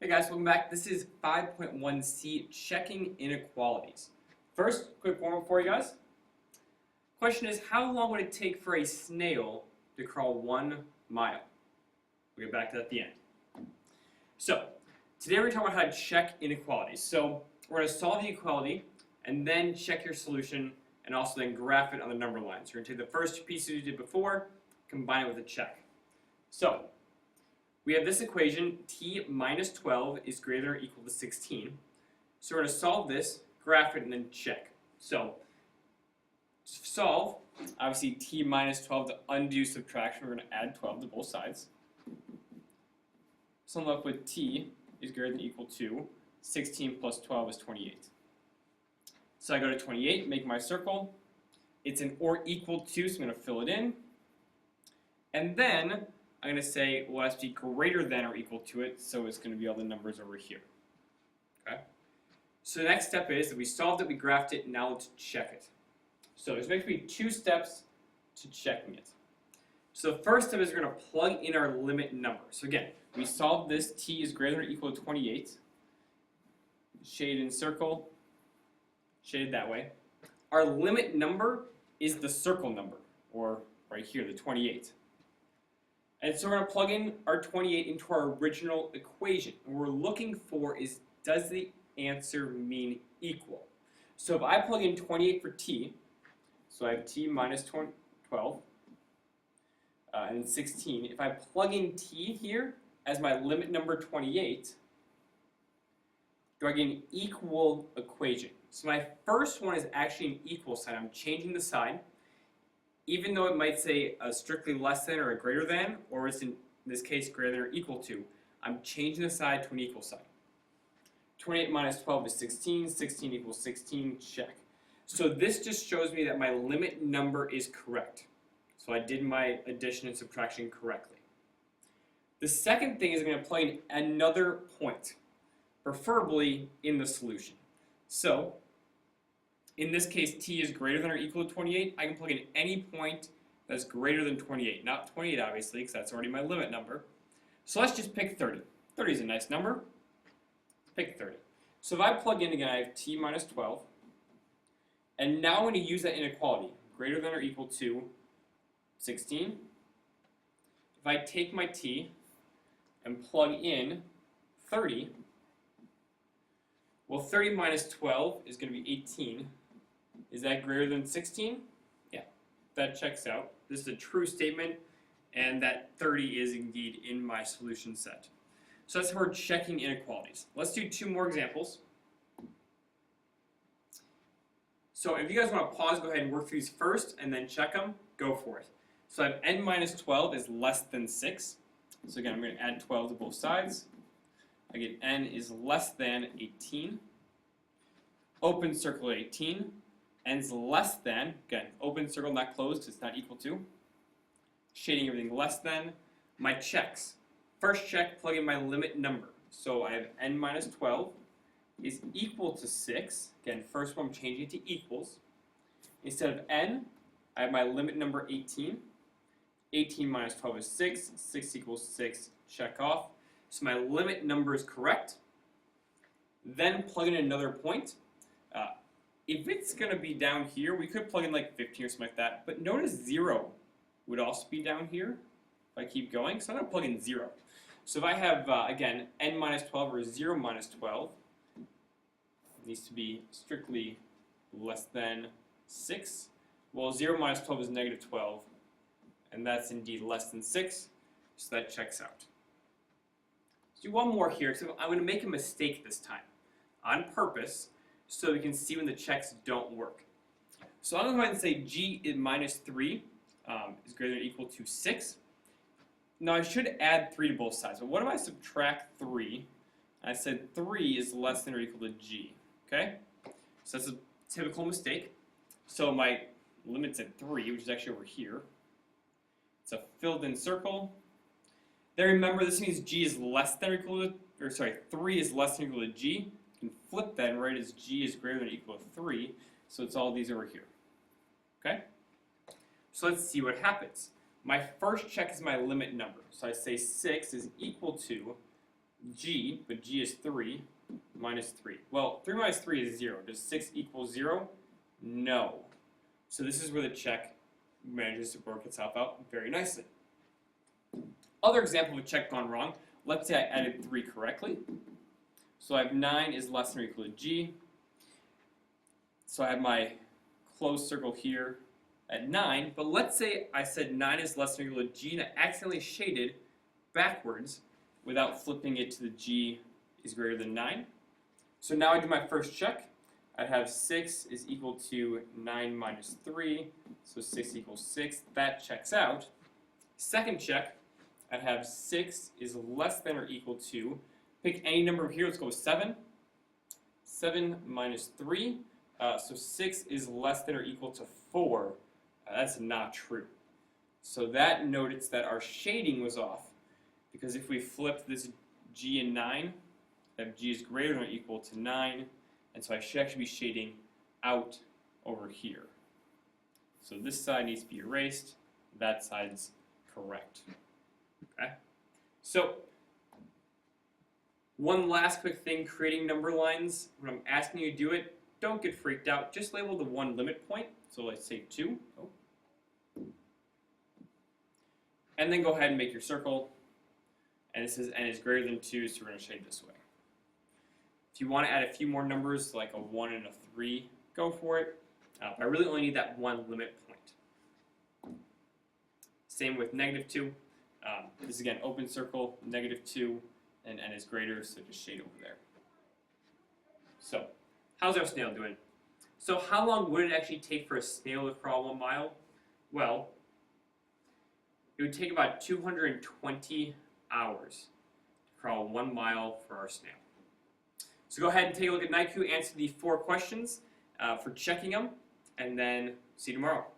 Hey guys, welcome back. This is 5.1c, checking inequalities. First, quick warm-up for you guys. Question is, how long would it take for a snail to crawl 1 mile? We'll get back to that at the end. So, today we're going to talk about how to check inequalities. So, we're going to solve the equality, and then check your solution, and also then graph it on the number line. So, we're going to take the first two pieces you did before, combine it with a check. So, we have this equation, t minus 12 is greater than or equal to 16. So we're going to solve this, graph it, and then check. So, to solve, obviously t minus 12 to undo subtraction, we're going to add 12 to both sides. So I'm left with t is greater than or equal to 16 plus 12 is 28. So I go to 28, make my circle. It's an or equal to, so I'm going to fill it in. And then I'm going to say, well, it has to be greater than or equal to it, so it's going to be all the numbers over here. Okay? So the next step is that we solved it, we graphed it, and now let's check it. So there's going to be two steps to checking it. So the first step is we're going to plug in our limit number. So again, we solved this, t is greater than or equal to 28. Shaded in circle, shaded that way. Our limit number is the circle number, or right here, the 28. And so we're going to plug in our 28 into our original equation. And what we're looking for is, does the answer mean equal? So if I plug in 28 for t, so I have t minus 12, and 16. If I plug in t here as my limit number 28, do I get an equal equation? So my first one is actually an equal sign. I'm changing the sign. Even though it might say a strictly less than or a greater than, or it's in this case greater than or equal to, I'm changing the sign to an equal sign. 28 minus 12 is 16, 16 equals 16, check. So this just shows me that my limit number is correct. So I did my addition and subtraction correctly. The second thing is I'm going to plug in another point, preferably in the solution. So, in this case, t is greater than or equal to 28. I can plug in any point that's greater than 28. Not 28, obviously, because that's already my limit number. So let's just pick 30. 30 is a nice number. Pick 30. So if I plug in again, I have t minus 12. And now I'm going to use that inequality, greater than or equal to 16. If I take my t and plug in 30, well, 30 minus 12 is going to be 18. Is that greater than 16? Yeah, that checks out. This is a true statement, and that 30 is indeed in my solution set. So that's how we're checking inequalities. Let's do two more examples. So if you guys want to pause, go ahead and work through these first, and then check them, go for it. So I have n minus 12 is less than 6. So again, I'm going to add 12 to both sides. I get n is less than 18. Open circle 18. N's less than, again, open circle, not closed, it's not equal to. Shading everything less than. My checks. First check, plug in my limit number. So I have n minus 12 is equal to 6. Again, first one I'm changing it to equals. Instead of n, I have my limit number 18. 18 minus 12 is 6. 6 equals 6, check off. So my limit number is correct. Then plug in another point. If it's going to be down here, we could plug in like 15 or something like that. But notice 0 would also be down here if I keep going. So I'm going to plug in 0. So if I have, again, n minus 12 or 0 minus 12, it needs to be strictly less than 6. Well, 0 minus 12 is negative 12. And that's indeed less than 6. So that checks out. Let's do one more here, because I'm going to make a mistake this time on purpose so we can see when the checks don't work. So I'm going to go ahead and say g is minus 3 is greater than or equal to 6. Now I should add 3 to both sides, but what if I subtract 3? I said 3 is less than or equal to g. Okay? So that's a typical mistake. So my limit's at 3, which is actually over here. It's a filled in circle. Then remember, this means g is less than or equal to, or sorry, 3 is less than or equal to g. You can flip that and write as g is greater than or equal to 3. So it's all these over here. Okay? So let's see what happens. My first check is my limit number. So I say 6 is equal to g, but g is 3, minus 3. Well, 3 minus 3 is 0. Does 6 equal 0? No. So this is where the check manages to work itself out very nicely. Other example of a check gone wrong. Let's say I added 3 correctly. So I have 9 is less than or equal to g. So I have my closed circle here at 9. But let's say I said 9 is less than or equal to g and I accidentally shaded backwards without flipping it to the g is greater than 9. So now I do my first check. I'd have 6 is equal to 9 minus 3. So 6 equals 6. That checks out. Second check, I'd have 6 is less than or equal to, pick any number here, let's go with 7. 7 minus 3, so 6 is less than or equal to 4. That's not true. So that notes that our shading was off, because if we flip this g and 9, that g is greater than or equal to 9, and so I should actually be shading out over here. So this side needs to be erased, that side's correct. Okay? So, one last quick thing, creating number lines. When I'm asking you to do it, don't get freaked out. Just label the one limit point. So let's say 2. Oh. And then go ahead and make your circle. And this is n is greater than 2, so we're going to shade this way. If you want to add a few more numbers, like a 1 and a 3, go for it. But I really only need that one limit point. Same with -2. This is again open circle, -2, and n is greater, so just shade over there. So, how's our snail doing? So how long would it actually take for a snail to crawl 1 mile? Well, it would take about 220 hours to crawl 1 mile for our snail. So go ahead and take a look at NICU, answer the 4 questions for checking them, and then see you tomorrow.